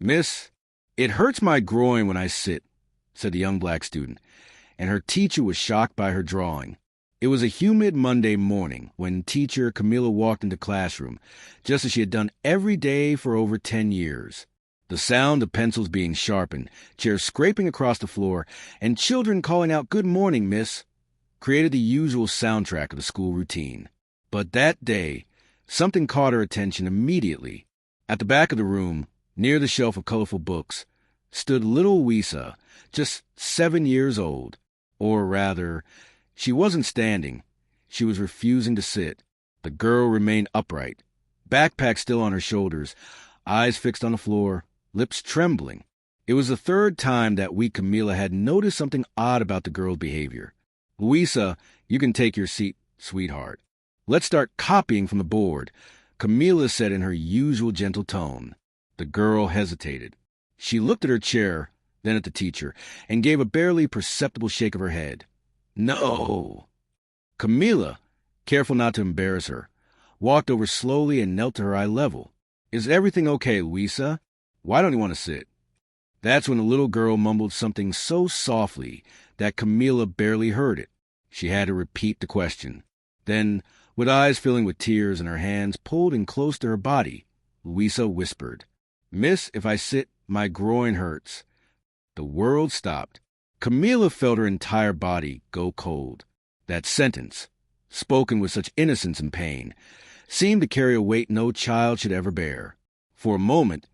"Miss, it hurts my groin when I sit," said the young black student, and her teacher was shocked by her drawing. It was a humid Monday morning when teacher Camilla walked into classroom, just as she had done every day for over 10 years. The sound of pencils being sharpened, chairs scraping across the floor, and children calling out, "Good morning, miss," created the usual soundtrack of the school routine. But that day, something caught her attention immediately. At the back of the room, near the shelf of colorful books, stood little Louisa, just 7 years old. Or rather, she wasn't standing. She was refusing to sit. The girl remained upright, backpack still on her shoulders, eyes fixed on the floor, lips trembling. It was the third time that week Camilla had noticed something odd about the girl's behavior. "Louisa, you can take your seat, sweetheart. Let's start copying from the board," Camilla said in her usual gentle tone. The girl hesitated. She looked at her chair, then at the teacher, and gave a barely perceptible shake of her head. "No." Camilla, careful not to embarrass her, walked over slowly and knelt to her eye level. "Is everything okay, Louisa? Why don't you want to sit?" That's when the little girl mumbled something so softly that Camilla barely heard it. She had to repeat the question. Then, with eyes filling with tears and her hands pulled in close to her body, Louisa whispered, "Miss, if I sit, my groin hurts." The world stopped. Camilla felt her entire body go cold. That sentence, spoken with such innocence and pain, seemed to carry a weight no child should ever bear. For a moment,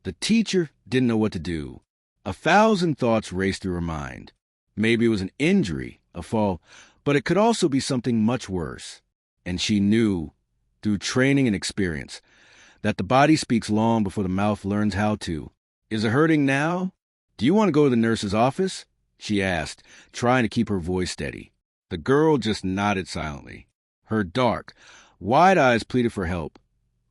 the teacher didn't know what to do. 1,000 thoughts raced through her mind. Maybe it was an injury, a fall, but it could also be something much worse. And she knew, through training and experience, that the body speaks long before the mouth learns how to. "Is it hurting now? Do you want to go to the nurse's office?" she asked, trying to keep her voice steady. The girl just nodded silently. Her dark, wide eyes pleaded for help,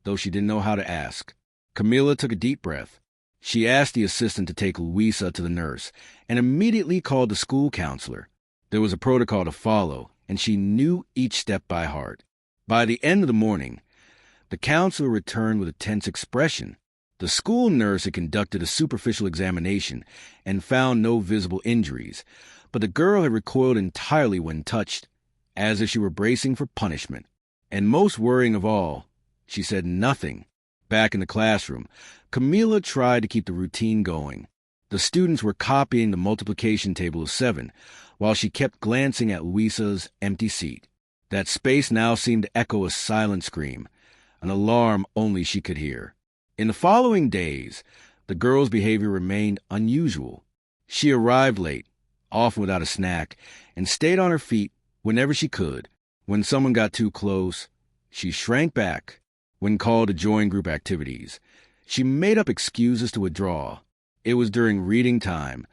though she didn't know how to ask. Camilla took a deep breath. She asked the assistant to take Louisa to the nurse and immediately called the school counselor. There was a protocol to follow, and she knew each step by heart. By the end of the morning, the counselor returned with a tense expression. The school nurse had conducted a superficial examination and found no visible injuries, but the girl had recoiled entirely when touched, as if she were bracing for punishment. And most worrying of all, she said nothing. Back in the classroom, Camilla tried to keep the routine going. The students were copying the multiplication table of 7, while she kept glancing at Louisa's empty seat. That space now seemed to echo a silent scream, an alarm only she could hear. In the following days, the girl's behavior remained unusual. She arrived late, often without a snack, and stayed on her feet whenever she could. When someone got too close, she shrank back. When called to join group activities, she made up excuses to withdraw. It was during reading time,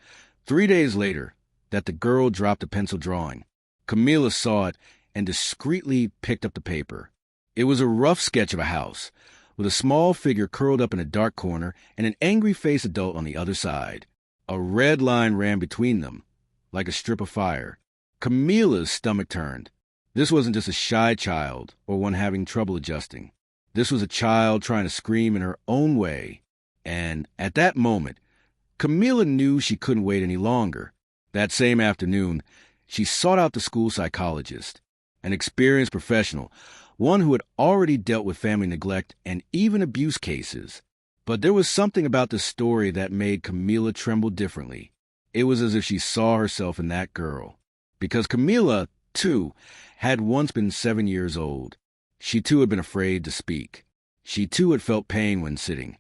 3 days later, that the girl dropped a pencil drawing. Camilla saw it and discreetly picked up the paper. It was a rough sketch of a house, with a small figure curled up in a dark corner and an angry-faced adult on the other side. A red line ran between them, like a strip of fire. Camilla's stomach turned. This wasn't just a shy child or one having trouble adjusting. This was a child trying to scream in her own way. And at that moment, Camilla knew she couldn't wait any longer. That same afternoon, she sought out the school psychologist, an experienced professional, one who had already dealt with family neglect and even abuse cases. But there was something about the story that made Camilla tremble differently. It was as if she saw herself in that girl. Because Camilla, too, had once been 7 years old. She, too, had been afraid to speak. She, too, had felt pain when sitting,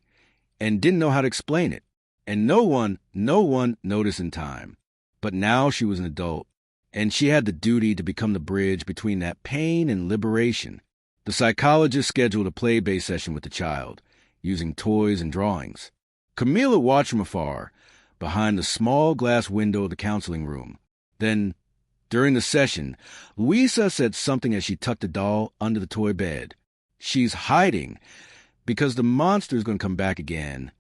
and didn't know how to explain it. And no one noticed in time. But now she was an adult, and she had the duty to become the bridge between that pain and liberation. The psychologist scheduled a play-based session with the child, using toys and drawings. Camilla watched from afar, behind the small glass window of the counseling room. Then, during the session, Louisa said something as she tucked the doll under the toy bed. "She's hiding, because the monster's going to come back again."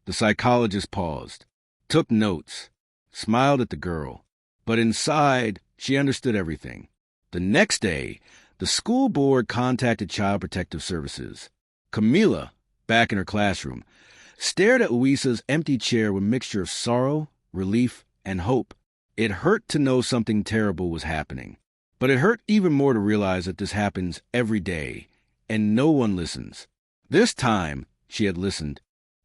The psychologist paused, took notes, smiled at the girl. But inside, she understood everything. The next day, the school board contacted Child Protective Services. Camilla, back in her classroom, stared at Louisa's empty chair with a mixture of sorrow, relief, and hope. It hurt to know something terrible was happening. But it hurt even more to realize that this happens every day, and no one listens. This time, she had listened.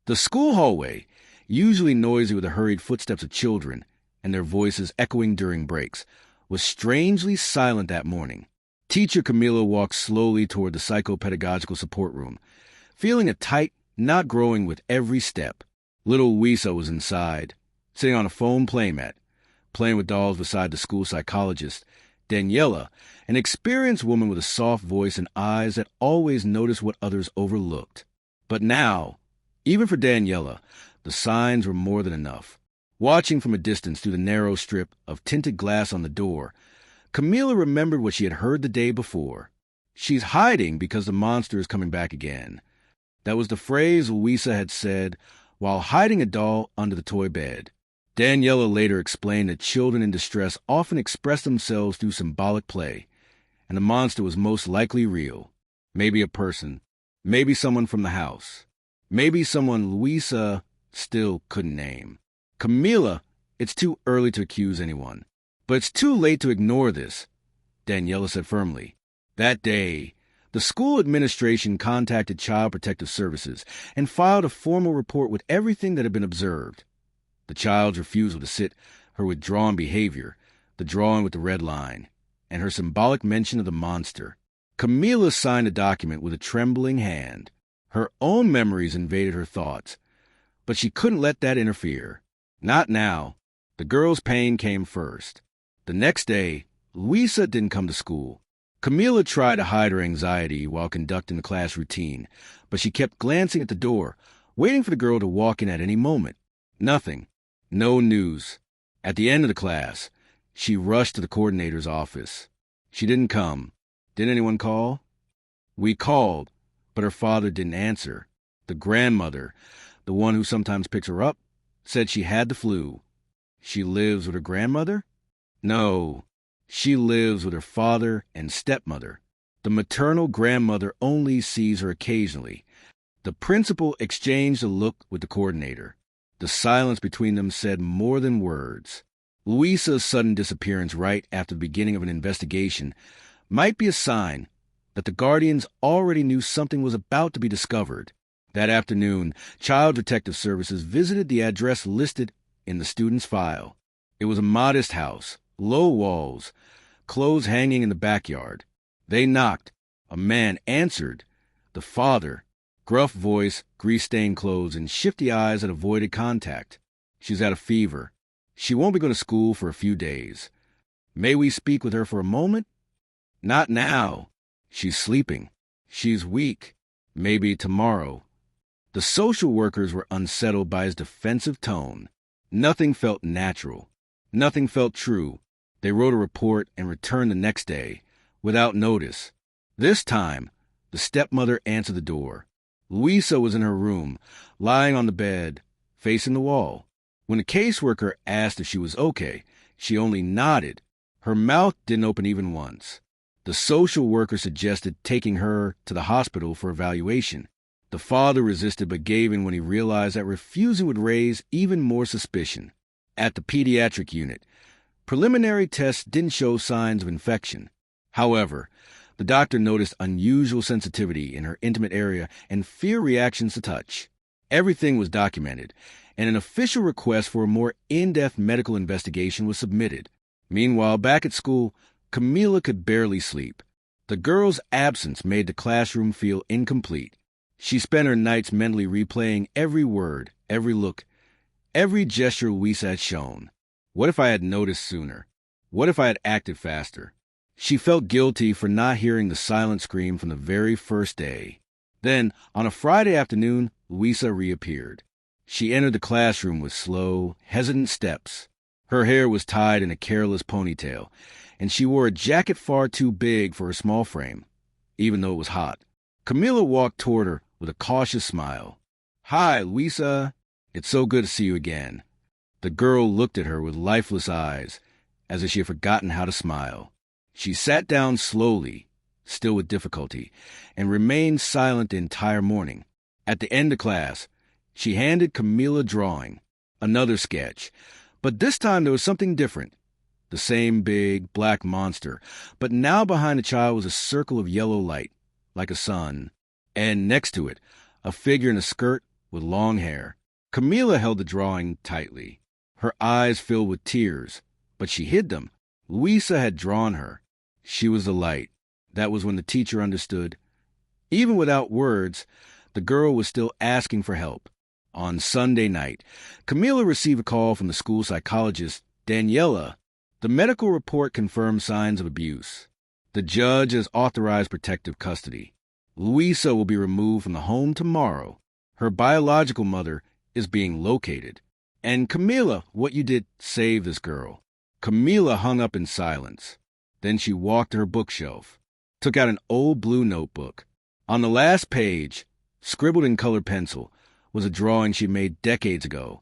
The school hallway, usually noisy with the hurried footsteps of children and their voices echoing during breaks, was strangely silent that morning. Teacher Camila walked slowly toward the psychopedagogical support room, feeling a tight knot growing with every step. Little Louisa was inside, sitting on a foam playmat, playing with dolls beside the school psychologist, Daniela, an experienced woman with a soft voice and eyes that always noticed what others overlooked. But now, even for Daniela, the signs were more than enough. Watching from a distance through the narrow strip of tinted glass on the door, Camila remembered what she had heard the day before. She's hiding because the monster is coming back again. That was the phrase Louisa had said while hiding a doll under the toy bed. Daniela later explained that children in distress often express themselves through symbolic play, and the monster was most likely real. Maybe a person, maybe someone from the house, maybe someone Louisa still couldn't name. Camila, it's too early to accuse anyone. But it's too late to ignore this, Daniela said firmly. That day, the school administration contacted Child Protective Services and filed a formal report with everything that had been observed. The child's refusal to sit, her withdrawn behavior, the drawing with the red line, and her symbolic mention of the monster. Camila signed a document with a trembling hand. Her own memories invaded her thoughts, but she couldn't let that interfere. Not now. The girl's pain came first. The next day, Louisa didn't come to school. Camila tried to hide her anxiety while conducting the class routine, but she kept glancing at the door, waiting for the girl to walk in at any moment. Nothing. No news. At the end of the class, she rushed to the coordinator's office. She didn't come. Did anyone call? We called, but her father didn't answer. The grandmother, the one who sometimes picks her up, said she had the flu. She lives with her grandmother? No, she lives with her father and stepmother. The maternal grandmother only sees her occasionally. The principal exchanged a look with the coordinator. The silence between them said more than words. Louisa's sudden disappearance right after the beginning of an investigation might be a sign that the guardians already knew something was about to be discovered. That afternoon, Child Protective Services visited the address listed in the student's file. It was a modest house, low walls, clothes hanging in the backyard. They knocked. A man answered. The father, gruff voice, grease-stained clothes, and shifty eyes that avoided contact. She's had a fever. She won't be going to school for a few days. May we speak with her for a moment? Not now. She's sleeping. She's weak. Maybe tomorrow. The social workers were unsettled by his defensive tone. Nothing felt natural. Nothing felt true. They wrote a report and returned the next day, without notice. This time, the stepmother answered the door. Louisa was in her room, lying on the bed, facing the wall. When the caseworker asked if she was okay, she only nodded. Her mouth didn't open even once. The social worker suggested taking her to the hospital for evaluation. The father resisted but gave in when he realized that refusing would raise even more suspicion. At the pediatric unit, preliminary tests didn't show signs of infection. However, the doctor noticed unusual sensitivity in her intimate area and fear reactions to touch. Everything was documented, and an official request for a more in-depth medical investigation was submitted. Meanwhile, back at school, Camila could barely sleep. The girl's absence made the classroom feel incomplete. She spent her nights mentally replaying every word, every look, every gesture Louisa had shown. What if I had noticed sooner? What if I had acted faster? She felt guilty for not hearing the silent scream from the very first day. Then, on a Friday afternoon, Louisa reappeared. She entered the classroom with slow, hesitant steps. Her hair was tied in a careless ponytail, and she wore a jacket far too big for her small frame, even though it was hot. Camila walked toward her with a cautious smile. "Hi, Louisa. It's so good to see you again." The girl looked at her with lifeless eyes, as if she had forgotten how to smile. She sat down slowly, still with difficulty, and remained silent the entire morning. At the end of class, She handed Camila a drawing, another sketch, but this time there was something different. The same big, black monster, but now behind the child was a circle of yellow light, like a sun, and next to it, a figure in a skirt with long hair. Camila held the drawing tightly. Her eyes filled with tears, but she hid them. Louisa had drawn her. She was the light. That was when the teacher understood. Even without words, the girl was still asking for help. On Sunday night, Camila received a call from the school psychologist, Daniela. The medical report confirmed signs of abuse. The judge has authorized protective custody. Louisa will be removed from the home tomorrow. Her biological mother is being located. And Camila, what you did saved this girl. Camila hung up in silence. Then she walked to her bookshelf, took out an old blue notebook. On the last page, scribbled in colored pencil, was a drawing she made decades ago.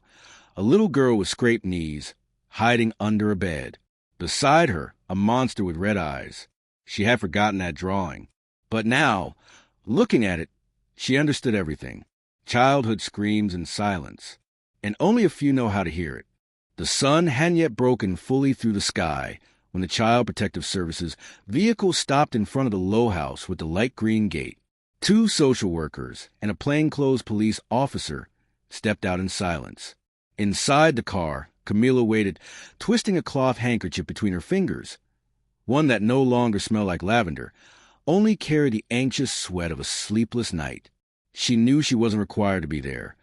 A little girl with scraped knees, hiding under a bed. Beside her, a monster with red eyes. She had forgotten that drawing. But now, looking at it, she understood everything. Childhood screams in silence, and only a few know how to hear it. The sun hadn't yet broken fully through the sky when the Child Protective Services vehicle stopped in front of the low house with the light green gate. 2 social workers and a plainclothes police officer stepped out in silence. Inside the car, Camila waited, twisting a cloth handkerchief between her fingers, one that no longer smelled like lavender, only carried the anxious sweat of a sleepless night. She knew she wasn't required to be there.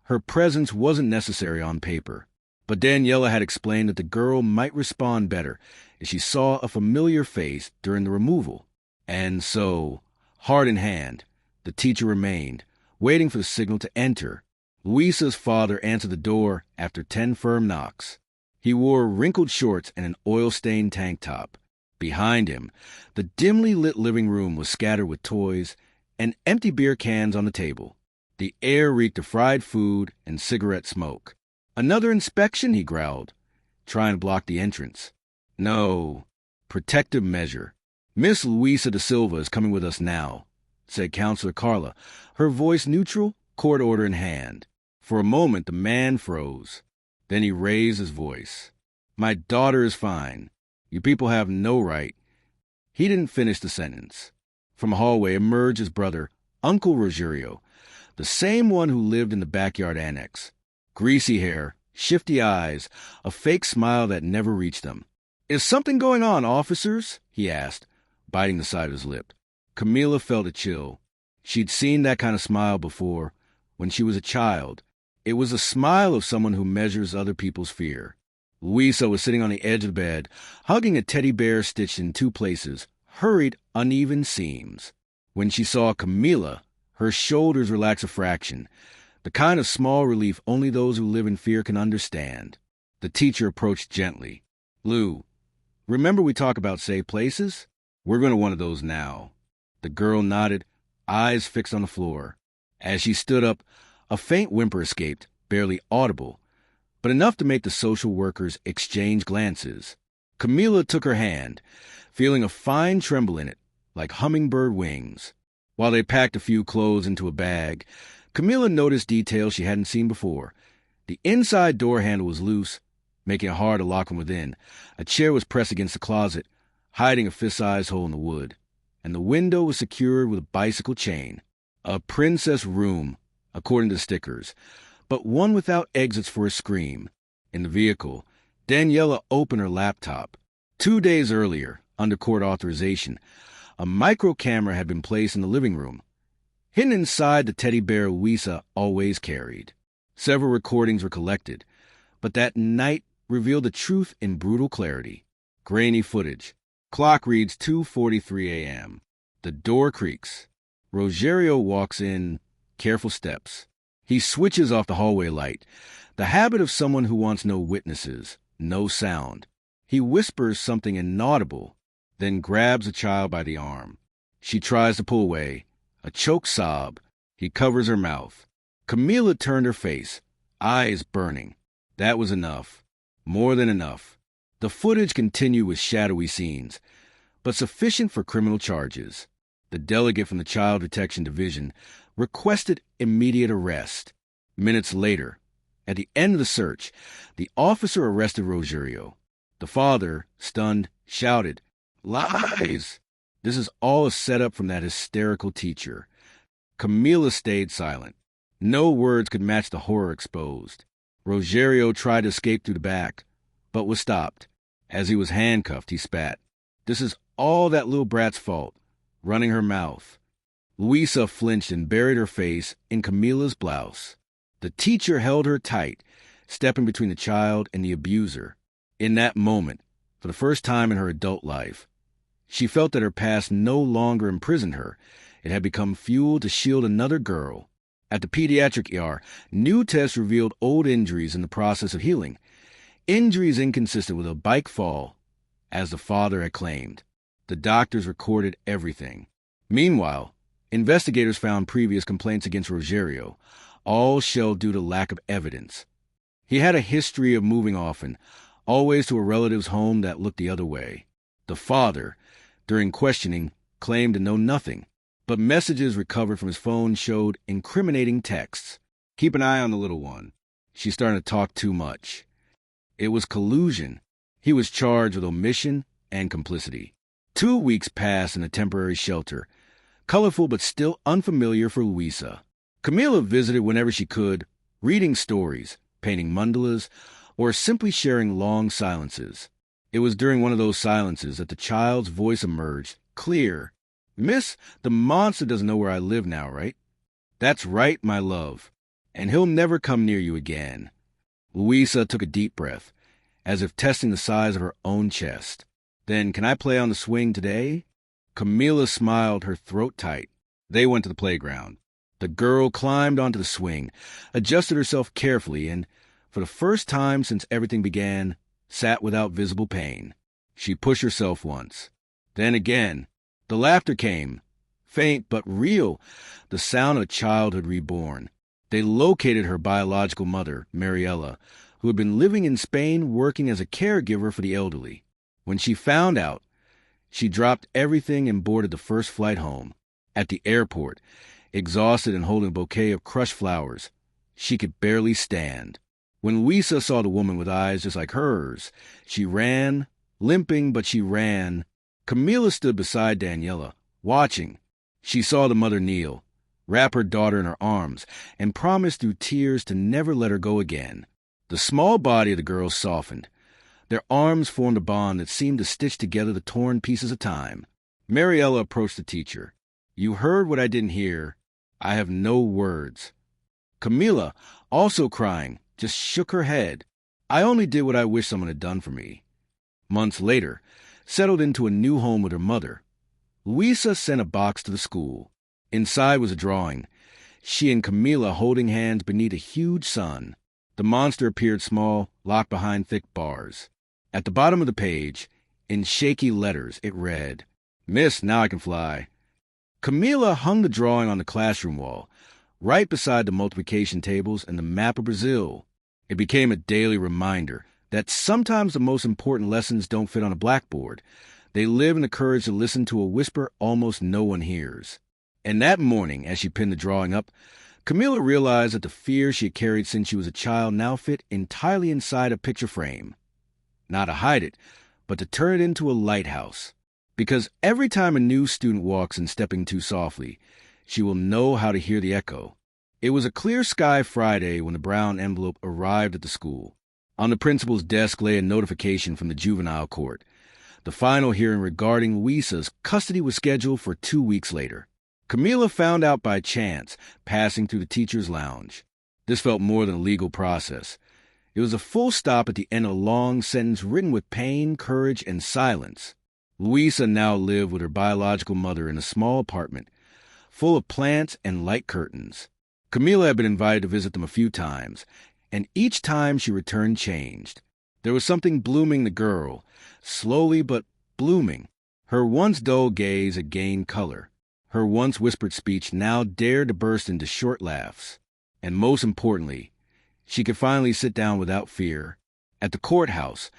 Her presence wasn't necessary on paper, but Daniela had explained that the girl might respond better if she saw a familiar face during the removal. And so, heart in hand, the teacher remained, waiting for the signal to enter. Louisa's father answered the door after 10 firm knocks. He wore wrinkled shorts and an oil-stained tank top. Behind him, the dimly lit living room was scattered with toys and empty beer cans on the table. The air reeked of fried food and cigarette smoke. "Another inspection?" he growled, trying to block the entrance. "No. Protective measure. Miss Louisa da Silva is coming with us now," said Counselor Carla, her voice neutral, court order in hand. For a moment, the man froze. Then he raised his voice. "My daughter is fine. You people have no right." He didn't finish the sentence. From a hallway emerged his brother, Uncle Rogerio, the same one who lived in the backyard annex. Greasy hair, shifty eyes, a fake smile that never reached them. "Is something going on, officers?" he asked, biting the side of his lip. Camila felt a chill. She'd seen that kind of smile before, when she was a child. It was the smile of someone who measures other people's fear. Louisa was sitting on the edge of the bed, hugging a teddy bear stitched in 2 places, hurried, uneven seams. When she saw Camila, her shoulders relaxed a fraction, the kind of small relief only those who live in fear can understand. The teacher approached gently. "Lou, remember we talk about safe places? We're going to one of those now." The girl nodded, eyes fixed on the floor. As she stood up, a faint whimper escaped, barely audible, but enough to make the social workers exchange glances. Camila took her hand, feeling a fine tremble in it, like hummingbird wings. While they packed a few clothes into a bag, Camila noticed details she hadn't seen before. The inside door handle was loose, making it hard to lock from within. A chair was pressed against the closet, hiding a fist-sized hole in the wood, and the window was secured with a bicycle chain. A princess room, according to the stickers, but one without exits for a scream. In the vehicle, Daniela opened her laptop. 2 days earlier, under court authorization, a micro camera had been placed in the living room, hidden inside the teddy bear Louisa always carried. Several recordings were collected, but that night revealed the truth in brutal clarity. Grainy footage. Clock reads 2:43 a.m. The door creaks. Rogerio walks in, careful steps. He switches off the hallway light, the habit of someone who wants no witnesses, no sound. He whispers something inaudible, then grabs the child by the arm. She tries to pull away. A choked sob. He covers her mouth. Camila turned her face, eyes burning. That was enough. More than enough. The footage continued with shadowy scenes, but sufficient for criminal charges. The delegate from the Child Protection Division requested immediate arrest. Minutes later, at the end of the search, the officer arrested Rogerio. The father, stunned, shouted, "Lies!" This is all a setup from that hysterical teacher. Camila stayed silent. No words could match the horror exposed. Rogerio tried to escape through the back, but was stopped. As he was handcuffed, he spat. "This is all that little brat's fault," running her mouth. Luisa flinched and buried her face in Camila's blouse. The teacher held her tight, stepping between the child and the abuser. In that moment, for the first time in her adult life, she felt that her past no longer imprisoned her. It had become fuel to shield another girl. At the pediatric ER, new tests revealed old injuries in the process of healing. Injuries inconsistent with a bike fall, as the father had claimed. The doctors recorded everything. Meanwhile, investigators found previous complaints against Rogerio, all shelved due to lack of evidence. He had a history of moving often, always to a relative's home that looked the other way. The father, during questioning, claimed to know nothing, but messages recovered from his phone showed incriminating texts. "Keep an eye on the little one. She's starting to talk too much." It was collusion. He was charged with omission and complicity. 2 weeks passed in a temporary shelter, colorful but still unfamiliar for Luisa. Camila visited whenever she could, reading stories, painting mandalas, or simply sharing long silences. It was during one of those silences that the child's voice emerged, clear. "Miss, the monster doesn't know where I live now, right?" "That's right, my love. And he'll never come near you again." Luisa took a deep breath, as if testing the size of her own chest. "Then can I play on the swing today?" Camila smiled, her throat tight. They went to the playground. The girl climbed onto the swing, adjusted herself carefully, and, for the first time since everything began, sat without visible pain. She pushed herself once. Then again. The laughter came, faint but real, the sound of childhood reborn. They located her biological mother, Mariella, who had been living in Spain working as a caregiver for the elderly. When she found out, she dropped everything and boarded the first flight home. At the airport, exhausted and holding a bouquet of crushed flowers, she could barely stand. When Luisa saw the woman with eyes just like hers, she ran, limping, but she ran. Camila stood beside Daniela, watching. She saw the mother kneel, wrap her daughter in her arms, and promise through tears to never let her go again. The small body of the girl softened. Their arms formed a bond that seemed to stitch together the torn pieces of time. Mariella approached the teacher. "You heard what I didn't hear. I have no words." Camila, also crying, just shook her head. "I only did what I wish someone had done for me." Months later, settled into a new home with her mother, Luisa sent a box to the school. Inside was a drawing, she and Camila holding hands beneath a huge sun. The monster appeared small, locked behind thick bars. At the bottom of the page, in shaky letters, it read, "Miss, now I can fly." Camila hung the drawing on the classroom wall, right beside the multiplication tables and the map of Brazil. It became a daily reminder that sometimes the most important lessons don't fit on a blackboard. They live in the courage to listen to a whisper almost no one hears. And that morning, as she pinned the drawing up, Camila realized that the fear she had carried since she was a child now fit entirely inside a picture frame. Not to hide it, but to turn it into a lighthouse. Because every time a new student walks in stepping too softly, she will know how to hear the echo. It was a clear sky Friday when the brown envelope arrived at the school. On the principal's desk lay a notification from the juvenile court. The final hearing regarding Luisa's custody was scheduled for 2 weeks later. Camila found out by chance, passing through the teacher's lounge. This felt more than a legal process. It was a full stop at the end of a long sentence written with pain, courage, and silence. Luisa now lived with her biological mother in a small apartment, full of plants and light curtains. Camila had been invited to visit them a few times, and each time she returned changed. There was something blooming the girl, slowly but blooming. Her once dull gaze had gained color. Her once whispered speech now dared to burst into short laughs. And most importantly, she could finally sit down without fear. At the courthouse,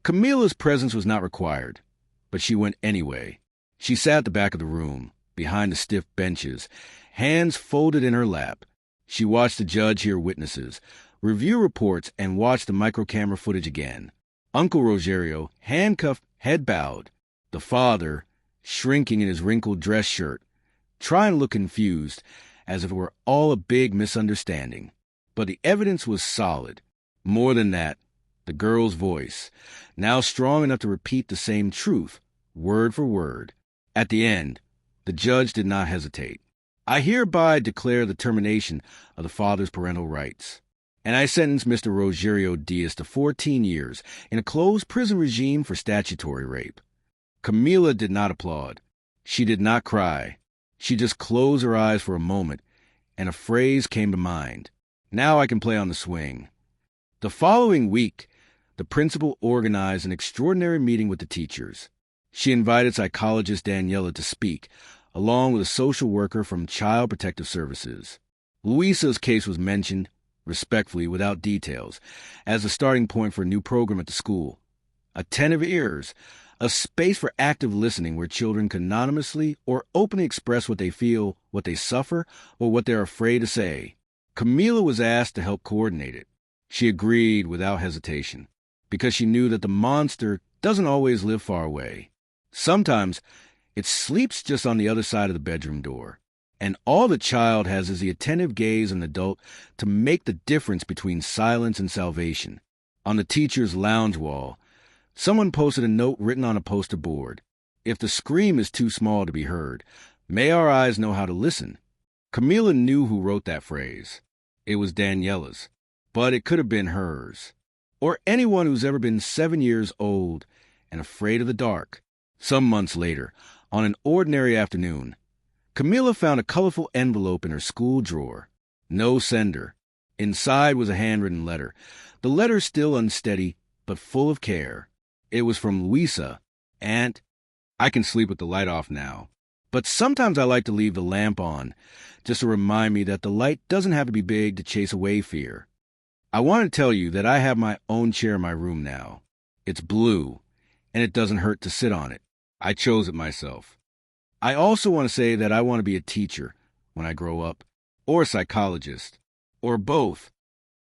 Camila's presence was not required, but she went anyway. She sat at the back of the room, behind the stiff benches, hands folded in her lap. She watched the judge hear witnesses, review reports, and watch the microcamera footage again. Uncle Rogerio, handcuffed, head bowed. The father, shrinking in his wrinkled dress shirt, trying to look confused, as if it were all a big misunderstanding. But the evidence was solid. More than that, the girl's voice, now strong enough to repeat the same truth, word for word. At the end, the judge did not hesitate. I hereby declare the termination of the father's parental rights, and I sentence Mr. Rogerio Diaz to 14 years in a closed prison regime for statutory rape. Camila did not applaud. She did not cry. She just closed her eyes for a moment, and a phrase came to mind. Now I can play on the swing. The following week, the principal organized an extraordinary meeting with the teachers. She invited psychologist Daniela to speak, along with a social worker from Child Protective Services. Luisa's case was mentioned, respectfully, without details, as a starting point for a new program at the school. Attentive ears, a space for active listening where children can anonymously or openly express what they feel, what they suffer, or what they're afraid to say. Camila was asked to help coordinate it. She agreed without hesitation, because she knew that the monster doesn't always live far away. Sometimes it sleeps just on the other side of the bedroom door, and all the child has is the attentive gaze of an adult to make the difference between silence and salvation. On the teacher's lounge wall, someone posted a note written on a poster board. If the scream is too small to be heard, may our eyes know how to listen. Camila knew who wrote that phrase. It was Daniela's, but it could have been hers, or anyone who's ever been 7 years old and afraid of the dark. Some months later, on an ordinary afternoon, Camila found a colorful envelope in her school drawer. No sender. Inside was a handwritten letter, the letter still unsteady, but full of care. It was from Luisa. Aunt, I can sleep with the light off now, but sometimes I like to leave the lamp on, just to remind me that the light doesn't have to be big to chase away fear. I want to tell you that I have my own chair in my room now. It's blue, and it doesn't hurt to sit on it. I chose it myself. I also want to say that I want to be a teacher when I grow up, or a psychologist, or both,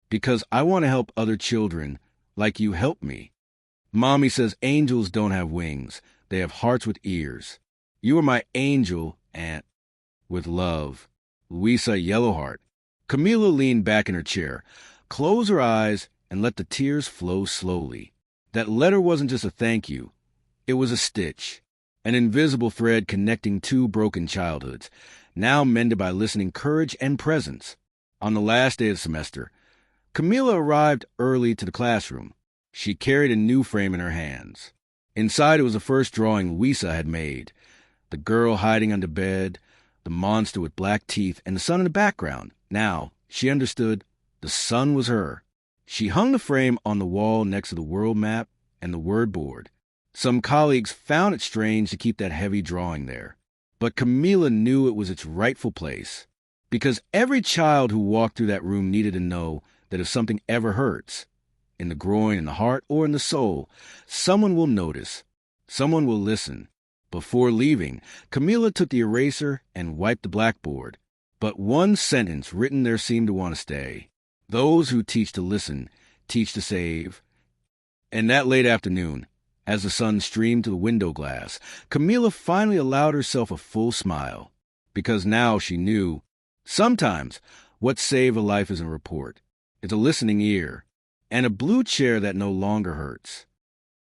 because I want to help other children like you helped me. Mommy says angels don't have wings. They have hearts with ears. You are my angel, Aunt. With love, Luisa Yellowheart. Camila leaned back in her chair, closed her eyes, and let the tears flow slowly. That letter wasn't just a thank you. It was a stitch, an invisible thread connecting two broken childhoods, now mended by listening courage and presence. On the last day of the semester, Camila arrived early to the classroom. She carried a new frame in her hands. Inside it was the first drawing Luisa had made. The girl hiding under bed, the monster with black teeth, and the sun in the background. Now, she understood, the sun was her. She hung the frame on the wall next to the world map and the word board. Some colleagues found it strange to keep that heavy drawing there, but Camila knew it was its rightful place, because every child who walked through that room needed to know that if something ever hurts, in the groin, in the heart, or in the soul, someone will notice, someone will listen. Before leaving, Camila took the eraser and wiped the blackboard, but one sentence written there seemed to want to stay. Those who teach to listen, teach to save. And that late afternoon, as the sun streamed to the window glass, Camila finally allowed herself a full smile, because now she knew, sometimes, what saved a life isn't a report. It's a listening ear, and a blue chair that no longer hurts.